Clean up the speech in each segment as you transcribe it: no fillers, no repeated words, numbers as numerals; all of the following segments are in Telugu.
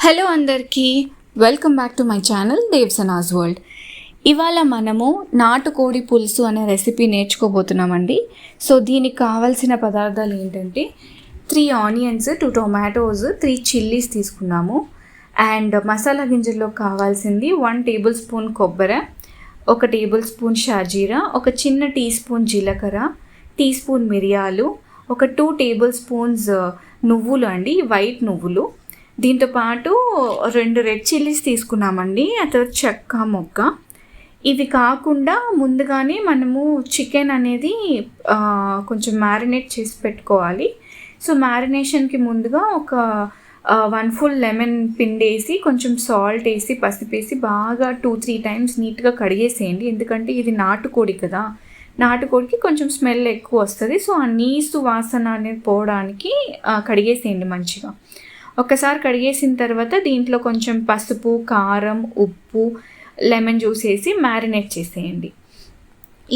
హలో అందరికీ, welcome back to my channel Devsana's world. ఇవాళ మనము నాటుకోడి పులుసు అనే రెసిపీ నేర్చుకోబోతున్నామండి. సో దీనికి కావాల్సిన పదార్థాలు ఏంటంటే 3 ఆనియన్స్, 2 టొమాటోస్, 3 చిల్లీస్ తీసుకున్నాము. అండ్ మసాలా గింజల్లో కావాల్సింది 1 టేబుల్ స్పూన్ కొబ్బరి, 1 టేబుల్ స్పూన్ షాజీరా, 1 చిన్న టీ స్పూన్ జీలకర్ర, టీ స్పూన్ మిరియాలు, 2 టేబుల్ స్పూన్స్ నువ్వులు అండి, వైట్ నువ్వులు. దీంతో పాటు 2 రెడ్ చిల్లీస్ తీసుకున్నామండి, ఆ తర్వాత చెక్క మొక్క. ఇవి కాకుండా ముందుగానే మనము చికెన్ అనేది కొంచెం మ్యారినేట్ చేసి పెట్టుకోవాలి. సో మ్యారినేషన్కి ముందుగా ఒక 1 ఫుల్ లెమన్ పిండేసి కొంచెం సాల్ట్ వేసి పసుపేసి బాగా 2-3 టైమ్స్ నీట్గా కడిగేసేయండి. ఎందుకంటే ఇది నాటుకోడి కదా, నాటుకోడికి కొంచెం స్మెల్ ఎక్కువ వస్తుంది. సో ఆ నీసు వాసన అనేది పోవడానికి కడిగేసేయండి మంచిగా. ఒకసారి కడిగేసిన తర్వాత దీంట్లో కొంచెం పసుపు, కారం, ఉప్పు, లెమన్ జ్యూస్ వేసి మ్యారినేట్ చేసేయండి.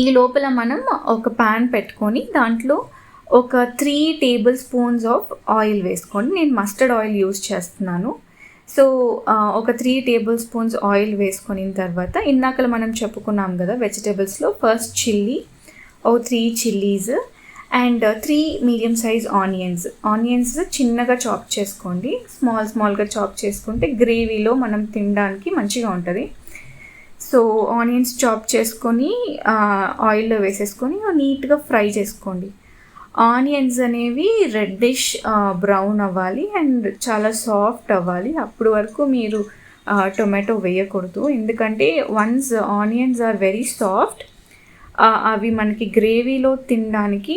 ఈ లోపల మనం ఒక ప్యాన్ పెట్టుకొని దాంట్లో ఒక 3 టేబుల్ స్పూన్స్ ఆఫ్ ఆయిల్ వేసుకోండి. నేను మస్టర్డ్ ఆయిల్ యూస్ చేస్తున్నాను. సో ఒక 3 టేబుల్ స్పూన్స్ ఆయిల్ వేసుకున్న తర్వాత ఇందాక మనం చెప్పుకున్నాం కదా వెజిటేబుల్స్లో first chilli, 3 chillies and 3 medium size onions చిన్నగా చాప్ చేసుకోండి. స్మాల్గా చాప్ చేసుకుంటే గ్రేవీలో మనం తినడానికి మంచిగా ఉంటుంది. సో ఆనియన్స్ చాప్ చేసుకొని ఆయిల్లో వేసేసుకొని నీట్గా ఫ్రై చేసుకోండి. ఆనియన్స్ అనేవి రెడ్డిష్ బ్రౌన్ అవ్వాలి అండ్ చాలా సాఫ్ట్ అవ్వాలి. అప్పుడు వరకు మీరు టొమాటో వేయకూడదు, ఎందుకంటే once onions are very soft అవి మనకి గ్రేవీలో తినడానికి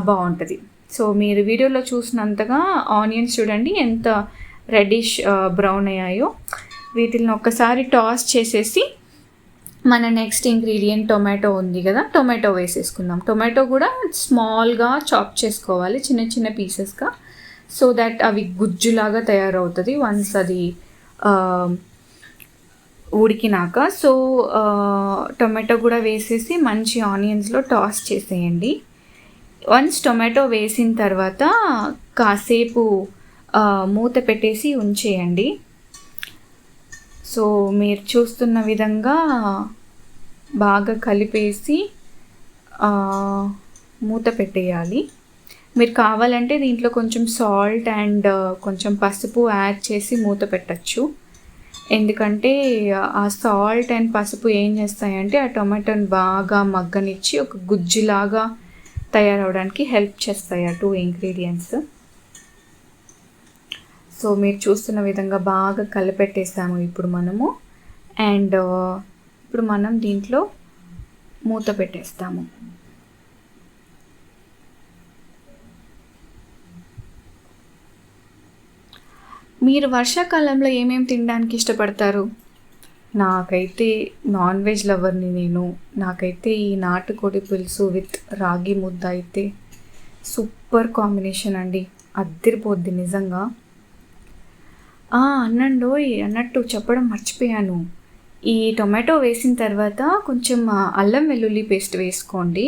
బాగుంటుంది. సో మీరు వీడియోలో చూసినంతగా ఆనియన్స్ చూడండి ఎంత రెడ్డిష్ బ్రౌన్ అయ్యాయో. వీటిని ఒక్కసారి టాస్ చేసేసి మన నెక్స్ట్ ఇంగ్రీడియంట్ టొమాటో ఉంది కదా, టొమాటో వేసేసుకుందాం. టొమాటో కూడా స్మాల్గా చాప్ చేసుకోవాలి, చిన్న చిన్న పీసెస్గా, సో దట్ అవి గుజ్జులాగా తయారవుతుంది వన్స్ అది ఉడికినాక. సో టొమాటో కూడా వేసేసి మంచి ఆనియన్స్లో టాస్ చేసేయండి. వన్స్ టొమాటో వేసిన తర్వాత కాసేపు మూత పెట్టేసి ఉంచేయండి. సో మీరు చూస్తున్న విధంగా బాగా కలిపేసి మూత పెట్టేయాలి. మీరు కావాలంటే దీంట్లో కొంచెం సాల్ట్ అండ్ కొంచెం పసుపు యాడ్ చేసి మూత పెట్టచ్చు. ఎందుకంటే ఆ సాల్ట్ అండ్ పసుపు ఏం చేస్తాయంటే ఆ టొమాటోని బాగా మగ్గనిచ్చి ఒక గుజ్జులాగా తయారవడానికి హెల్ప్ చేస్తాయి ఆ 2 ఇంగ్రీడియంట్స్. సో మీరు చూస్తున్న విధంగా బాగా కలిపెట్టేసాము ఇప్పుడు మనము. అండ్ ఇప్పుడు మనం దీంట్లో మూత పెట్టేస్తాము. మీరు వర్షాకాలంలో ఏమేమి తినడానికి ఇష్టపడతారు? నాకైతే నాన్ వెజ్ లవర్ని నేను. నాకైతే ఈ నాటుకోడి పులుసు విత్ రాగి ముద్ద అయితే సూపర్ కాంబినేషన్ అండి, అద్దరిపోద్ది నిజంగా. అన్నట్టు చెప్పడం మర్చిపోయాను. ఈ టొమాటో వేసిన తర్వాత కొంచెం అల్లం వెల్లుల్లి పేస్ట్ వేసుకోండి.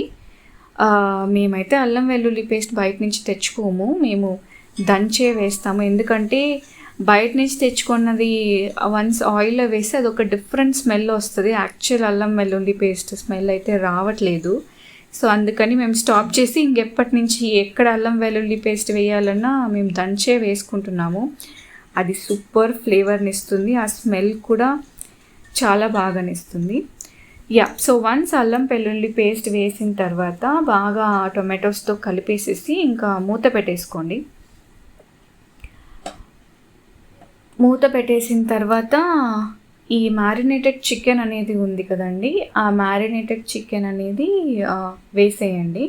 మేమైతే అల్లం వెల్లుల్లి పేస్ట్ బయట నుంచి తెచ్చుకోము, మేము దంచే వేస్తాము. ఎందుకంటే బయట నుంచి తెచ్చుకున్నది వన్స్ ఆయిల్లో వేస్తే అది ఒక డిఫరెంట్ స్మెల్ వస్తుంది. యాక్చువల్ అల్లం వెల్లుల్లి పేస్ట్ స్మెల్ అయితే రావట్లేదు. సో అందుకని మేము స్టాప్ చేసి ఇంకెప్పటి నుంచి ఎక్కడ అల్లం వెల్లుల్లి పేస్ట్ వేయాలన్నా మేము దంచే వేసుకుంటున్నాము. అది సూపర్ ఫ్లేవర్ని ఇస్తుంది, ఆ స్మెల్ కూడా చాలా బాగానిస్తుంది. సో వన్స్ అల్లం వెల్లుల్లి పేస్ట్ వేసిన తర్వాత బాగా టొమాటోస్తో కలిపేసేసి ఇంకా మూత పెట్టేసుకోండి. మూత పెట్టేసిన తర్వాత ఈ మ్యారినేటెడ్ చికెన్ అనేది ఉంది కదండి, ఆ మ్యారినేటెడ్ చికెన్ అనేది వేసేయండి,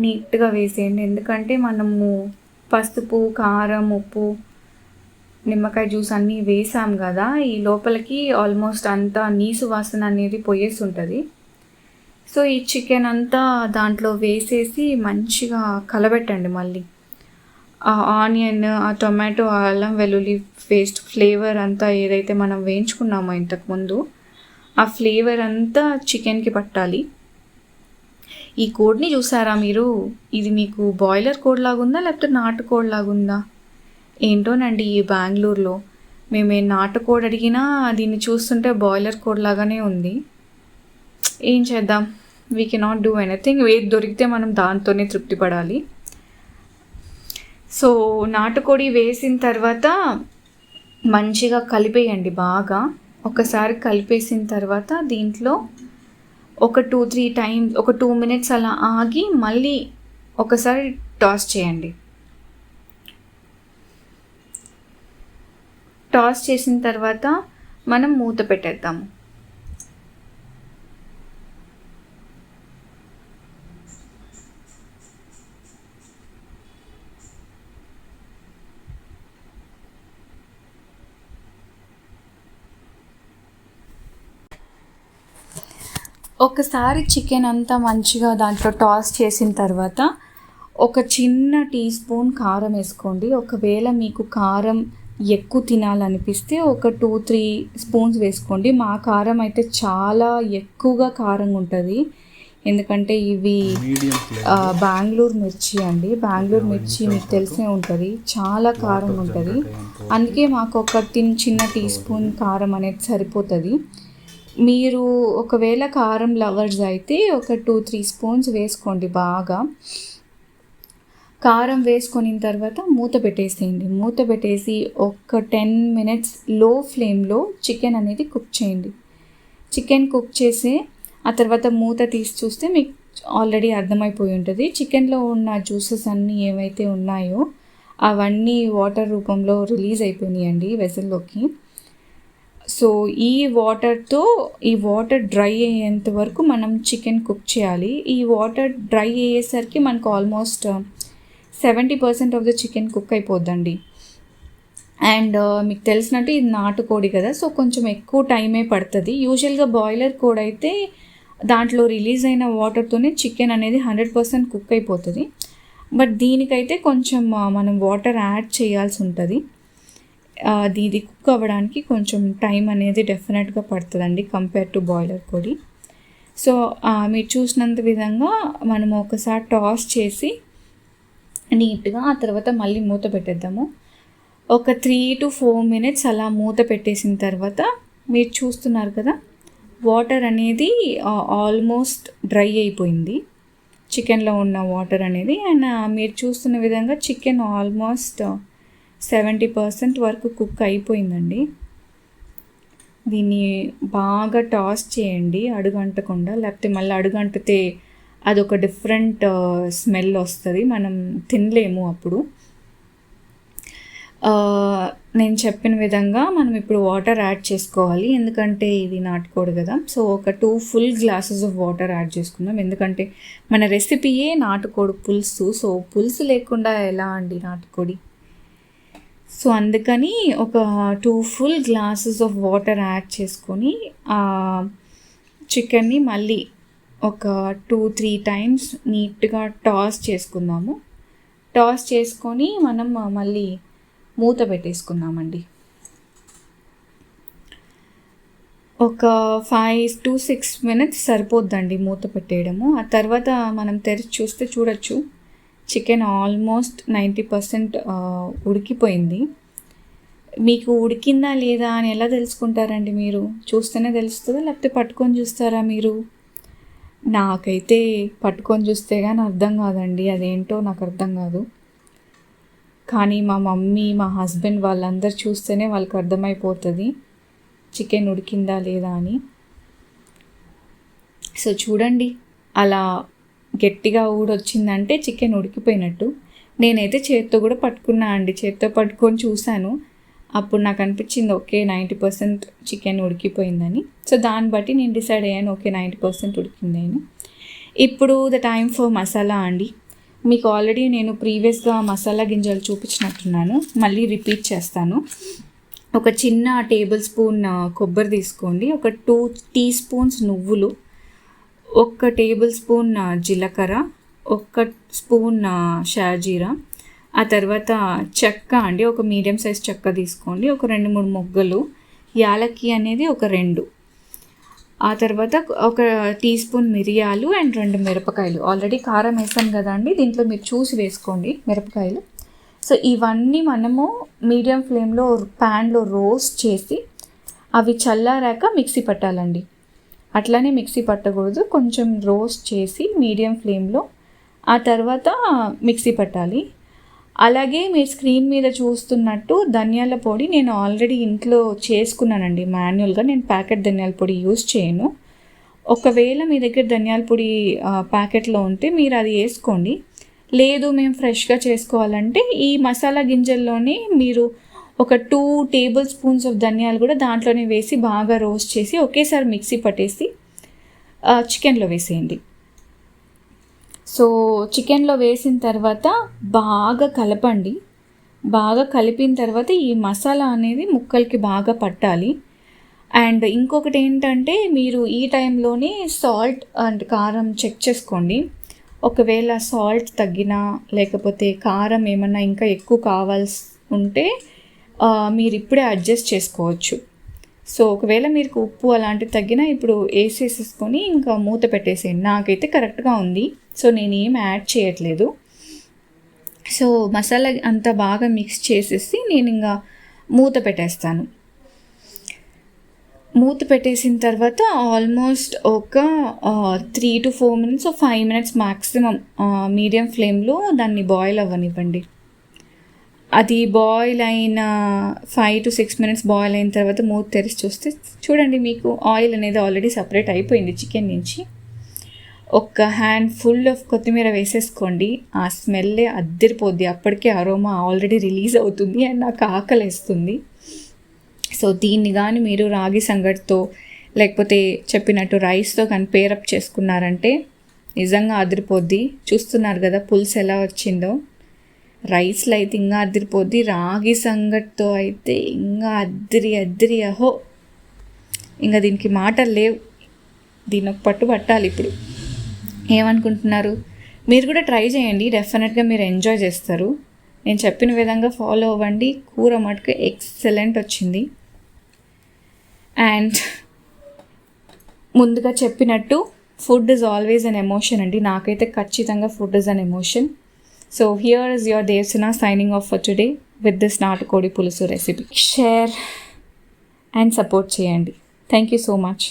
నీట్గా వేసేయండి. ఎందుకంటే మనము పసుపు, కారం, ఉప్పు, నిమ్మకాయ జ్యూస్ అన్నీ వేసాం కదా, ఈ లోపలికి ఆల్మోస్ట్ అంతా నీసు వాసన అనేది పోయేసి ఉంటుంది. సో ఈ చికెన్ అంతా దాంట్లో వేసేసి మంచిగా కలబెట్టండి. మళ్ళీ ఆ ఆనియన్, ఆ టొమాటో, అల్లం వెల్లుల్లి పేస్ట్ ఫ్లేవర్ అంతా ఏదైతే మనం వేయించుకున్నామో ఇంతకుముందు ఆ ఫ్లేవర్ అంతా చికెన్కి పట్టాలి. ఈ కోడ్ని చూసారా మీరు? ఇది మీకు బాయిలర్ కోడ్ లాగుందా లేకపోతే నాటు కోడ్ లాగుందా? ఏంటోనండి ఈ బెంగళూరులో మేము నాటుకోడి అడిగినా దీన్ని చూస్తుంటే బాయిలర్ కోడ్ లాగానే ఉంది. ఏం చేద్దాం, వీ కెనాట్ డూ ఎనీథింగ్. ఏది దొరికితే మనం దాంతోనే తృప్తి పడాలి. సో నాటుకోడి వేసిన తర్వాత మంచిగా కలిపేయండి బాగా. ఒకసారి కలిపేసిన తర్వాత దీంట్లో ఒక 2-3 టైమ్స్, ఒక 2 minutes అలా ఆగి మళ్ళీ ఒకసారి టాస్ చేయండి. టాస్ చేసిన తర్వాత మనం మూత పెట్టేద్దాము. ఒకసారి చికెన్ అంతా మంచిగా దాంట్లో టాస్ చేసిన తర్వాత ఒక చిన్న టీ స్పూన్ కారం వేసుకోండి. ఒకవేళ మీకు కారం ఎక్కువ తినాలనిపిస్తే ఒక 2-3 స్పూన్స్ వేసుకోండి. మా కారం అయితే చాలా ఎక్కువగా కారం ఉంటుంది, ఎందుకంటే ఇవి బెంగళూరు మిర్చి అండి. బెంగళూరు మిర్చి మీకు తెలిసే ఉంటుంది, చాలా కారం ఉంటుంది. అందుకే మాకు ఒక చిన్న టీ స్పూన్ కారం అనేది సరిపోతుంది. మీరు ఒకవేళ కారం లవర్స్ అయితే ఒక 2-3 స్పూన్స్ వేసుకోండి. బాగా కారం వేసుకొని తర్వాత మూత పెట్టేసేయండి. మూత పెట్టేసి ఒక 10 minutes లో ఫ్లేమ్లో చికెన్ అనేది కుక్ చేయండి. చికెన్ కుక్ చేసి ఆ తర్వాత మూత తీసి చూస్తే మీకు ఆల్రెడీ అర్థమైపోయి ఉంటుంది. చికెన్లో ఉన్న జ్యూసెస్ అన్నీ ఏవైతే ఉన్నాయో అవన్నీ వాటర్ రూపంలో రిలీజ్ అయిపోయినాయండి వెజల్లోకి. సో ఈ వాటర్ డ్రై అయ్యేంత వరకు మనం చికెన్ కుక్ చేయాలి. ఈ వాటర్ డ్రై అయ్యేసరికి మనకు almost 70% of the chicken cook అయిపోద్దండి. అండ్ మీకు తెలిసినట్టు ఇది నాటుకోడి కదా, సో కొంచెం ఎక్కువ టైమే పడుతుంది. యూజువల్గా బాయిలర్ కోడి అయితే దాంట్లో రిలీజ్ అయిన వాటర్తోనే చికెన్ అనేది 100% కుక్ అయిపోతుంది. బట్ దీనికైతే కొంచెం మనం వాటర్ యాడ్ చేయాల్సి ఉంటుంది. ఇది కుక్ అవ్వడానికి కొంచెం టైం అనేది డెఫినెట్గా పడుతుందండి కంపేర్ టు బాయిలర్ కోడి. సో మీరు చూసినంత విధంగా మనం ఒకసారి టాస్ చేసి నీట్గా ఆ తర్వాత మళ్ళీ మూత పెట్టేద్దాము. ఒక 3-4 minutes అలా మూత పెట్టేసిన తర్వాత మీరు చూస్తున్నారు కదా, వాటర్ అనేది ఆల్మోస్ట్ డ్రై అయిపోయింది, చికెన్లో ఉన్న వాటర్ అనేది. అండ్ మీరు చూస్తున్న విధంగా చికెన్ ఆల్మోస్ట్ 70% వరకు కుక్ అయిపోయిందండి. దీన్ని బాగా టాస్ చేయండి అడుగంటకుండా, లేకపోతే మళ్ళీ అడుగంటితే అదొక డిఫరెంట్ స్మెల్ వస్తుంది, మనం తినలేము అప్పుడు. నేను చెప్పిన విధంగా మనం ఇప్పుడు వాటర్ యాడ్ చేసుకోవాలి, ఎందుకంటే ఇది నాటుకోడి కదా. సో ఒక 2 full glasses of water add చేసుకుందాం, ఎందుకంటే మన రెసిపీయే నాటుకోడి పులుసు. సో పులుసు లేకుండా ఎలా అండి నాటుకోడి. సో అందుకని ఒక 2 full glasses of water add చేసుకొని చికెన్ని మళ్ళీ ఒక 2-3 times నీట్గా టాస్ చేసుకుందాము. టాస్ చేసుకొని మనం మళ్ళీ మూత పెట్టేసుకుందామండి. ఒక 5-6 minutes సరిపోద్దండి మూత పెట్టేయడము. ఆ తర్వాత మనం తెరిచి చూస్తే చూడొచ్చు చికెన్ ఆల్మోస్ట్ 90% ఉడికిపోయింది. మీకు ఉడికిందా లేదా అని ఎలా తెలుసుకుంటారండి? మీరు చూస్తేనే తెలుస్తుందా, లేకపోతే పట్టుకొని చూస్తారా మీరు? నాకైతే పట్టుకొని చూస్తే కానీ అర్థం కాదండి, అదేంటో నాకు అర్థం కాదు. కానీ మా మమ్మీ, మా హస్బెండ్ వాళ్ళందరూ చూస్తేనే వాళ్ళకి అర్థమైపోతుంది చికెన్ ఉడికిందా లేదా అని. సో చూడండి, అలా గట్టిగా ఊడొచ్చిందంటే చికెన్ ఉడికిపోయినట్టు. నేనైతే చేత్తో కూడా పట్టుకున్నా అండి, చేత్తో పట్టుకొని చూశాను. అప్పుడు నాకు అనిపించింది ఓకే 90% చికెన్ ఉడికిపోయిందని. సో దాన్ని బట్టి నేను డిసైడ్ అయ్యాను ఓకే 90% ఉడికిందని. ఇప్పుడు ద టైమ్ ఫర్ మసాలా అండి. మీకు ఆల్రెడీ నేను ప్రీవియస్గా మసాలా గింజలు చూపించినట్టున్నాను, మళ్ళీ రిపీట్ చేస్తాను. ఒక చిన్న టేబుల్ స్పూన్ కొబ్బరి తీసుకోండి, ఒక 2 teaspoons నువ్వులు, 1 టేబుల్ స్పూన్ జీలకర్ర, 1 స్పూన్ షాజీరా, ఆ తర్వాత చెక్క అండి, ఒక మీడియం సైజ్ చెక్క తీసుకోండి, ఒక 2-3 మొగ్గలు, యాలక్కి అనేది ఒక 2, ఆ తర్వాత 1 టీ స్పూన్ మిరియాలు అండ్ 2 మిరపకాయలు. ఆల్రెడీ కారం వేసాం కదా అండి, దీంట్లో మీరు చూసి వేసుకోండి మిరపకాయలు. సో ఇవన్నీ మనము మీడియం ఫ్లేమ్లో ప్యాన్లో రోస్ట్ చేసి అవి చల్లారాక మిక్సీ పట్టాలండి. అట్లానే మిక్సీ పట్టకూడదు, కొంచెం రోస్ట్ చేసి మీడియం ఫ్లేమ్లో ఆ తర్వాత మిక్సీ పట్టాలి. అలాగే మీరు స్క్రీన్ మీద చూస్తున్నట్టు ధనియాల పొడి నేను ఆల్రెడీ ఇంట్లో చేసుకున్నానండి మాన్యువల్గా. నేను ప్యాకెట్ ధనియాల పొడి యూస్ చేయను. ఒకవేళ మీ దగ్గర ధనియాల పొడి ప్యాకెట్లో ఉంటే మీరు అది వేసుకోండి. లేదు మేము ఫ్రెష్గా చేసుకోవాలంటే ఈ మసాలా గింజల్లోనే మీరు ఒక 2 టేబుల్ స్పూన్స్ ఆఫ్ ధనియాలు కూడా దాంట్లోనే వేసి బాగా రోస్ట్ చేసి ఒకేసారి మిక్సీ పట్టేసి చికెన్లో వేసేయండి. సో చికెన్లో వేసిన తర్వాత బాగా కలపండి. బాగా కలిపిన తర్వాత ఈ మసాలా అనేది ముక్కలకి బాగా పట్టాలి. అండ్ ఇంకొకటి ఏంటంటే మీరు ఈ టైంలోనే సాల్ట్ అండ్ కారం చెక్ చేసుకోండి. ఒకవేళ సాల్ట్ తగ్గినా లేకపోతే కారం ఏమన్నా ఇంకా ఎక్కువ కావాల్సి ఉంటే మీరు ఇప్పుడే అడ్జస్ట్ చేసుకోవచ్చు. సో ఒకవేళ మీకు ఉప్పు అలాంటివి తగ్గినా ఇప్పుడు వేసేసుకొని ఇంకా మూత పెట్టేసేయండి. నాకైతే కరెక్ట్గా ఉంది, సో నేను ఏం యాడ్ చేయట్లేదు. సో మసాలా అంతా బాగా మిక్స్ చేసేసి నేను ఇంకా మూత పెట్టేస్తాను. మూత పెట్టేసిన తర్వాత ఆల్మోస్ట్ ఒక 3 to 4 minutes 5 minutes maximum medium ఫ్లేమ్లో దాన్ని బాయిల్ అవ్వనివ్వండి. అది బాయిల్ అయిన 5 to 6 minutes బాయిల్ అయిన తర్వాత మూత తెరిచి చూస్తే చూడండి, మీకు ఆయిల్ అనేది ఆల్రెడీ సపరేట్ అయిపోయింది చికెన్ నుంచి. ఒక హ్యాండ్ ఫుల్ ఆఫ్ కొత్తిమీర వేసేసుకోండి. ఆ స్మెల్లే అద్దరిపోద్ది. అప్పటికే అరోమా ఆల్రెడీ రిలీజ్ అవుతుంది అండ్ నాకు ఆకలేస్తుంది. సో దీన్ని కానీ మీరు రాగి సంగటితో లేకపోతే చెప్పినట్టు రైస్తో కానీ పేరప్ చేసుకున్నారంటే నిజంగా అదిరిపోద్ది. చూస్తున్నారు కదా పులుసు ఎలా వచ్చిందో. రైస్లో అయితే ఇంకా అదిరిపోద్ది, రాగి సంగటితో అయితే ఇంకా అద్దరి అహో, ఇంకా దీనికి మాటలు లేవు. దీని ఒక పట్టు పట్టాలి ఇప్పుడు. ఏమనుకుంటున్నారు? మీరు కూడా ట్రై చేయండి, డెఫినెట్గా మీరు ఎంజాయ్ చేస్తారు. నేను చెప్పిన విధంగా ఫాలో అవ్వండి. కూర మటుకు ఎక్సలెంట్ వచ్చింది. అండ్ ముందుగా చెప్పినట్టు food is always an emotion అండి. నాకైతే ఖచ్చితంగా food is an emotion. So here is your Devsana signing off for today with this natukodi pulusu recipe. Share and support చేయండి. Thank you so much.